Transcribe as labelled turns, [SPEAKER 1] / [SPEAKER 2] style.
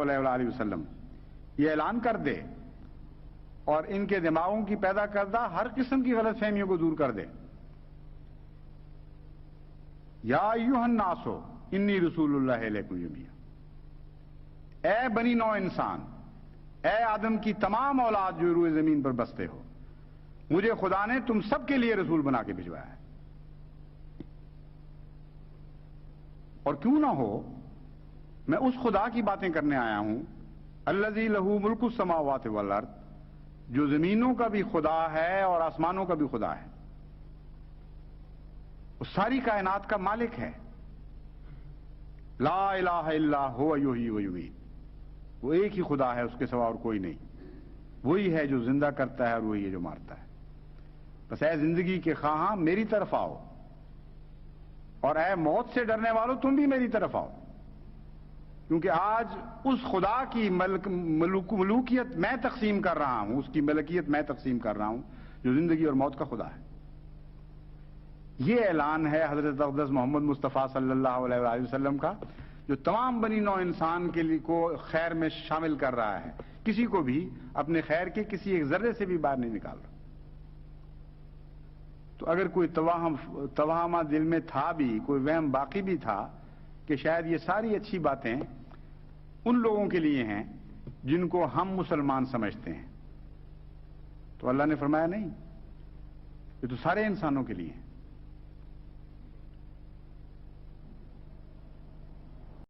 [SPEAKER 1] علیہ وسلم یہ اعلان کر دے اور ان کے دماغوں کی پیدا کردہ ہر قسم کی غلط فہمیوں کو دور کر دے. یا ایھا الناس انی رسول اللہ الیکم جمیعا، اے بنی نوع انسان، اے آدم کی تمام اولاد جو روئے زمین پر بستے ہو، مجھے خدا نے تم سب کے لیے رسول بنا کے بھجوایا ہے. اور کیوں نہ ہو، میں اس خدا کی باتیں کرنے آیا ہوں الذی لہ ملک السماوات والارض، جو زمینوں کا بھی خدا ہے اور آسمانوں کا بھی خدا ہے، وہ ساری کائنات کا مالک ہے. لا الہ الا هو یحیی و یمیت، وہ ایک ہی خدا ہے، اس کے سوا اور کوئی نہیں. وہی ہے جو زندہ کرتا ہے اور وہی ہے جو مارتا ہے. بس اے زندگی کے خواہاں میری طرف آؤ، اور اے موت سے ڈرنے والوں تم بھی میری طرف آؤ، کیونکہ آج اس خدا کی ملوکیت میں تقسیم کر رہا ہوں، اس کی ملکیت میں تقسیم کر رہا ہوں جو زندگی اور موت کا خدا ہے. یہ اعلان ہے حضرت اقدس محمد مصطفیٰ صلی اللہ علیہ وآلہ وسلم کا، جو تمام بنی نوع انسان کے لیے کو خیر میں شامل کر رہا ہے، کسی کو بھی اپنے خیر کے کسی ایک ذرے سے بھی باہر نہیں نکال رہا. تو اگر کوئی توہمہ دل میں تھا بھی، کوئی وہم باقی بھی تھا کہ شاید یہ ساری اچھی باتیں ان لوگوں کے لیے ہیں جن کو ہم مسلمان سمجھتے ہیں، تو اللہ نے فرمایا نہیں، یہ تو سارے انسانوں کے لیے ہیں.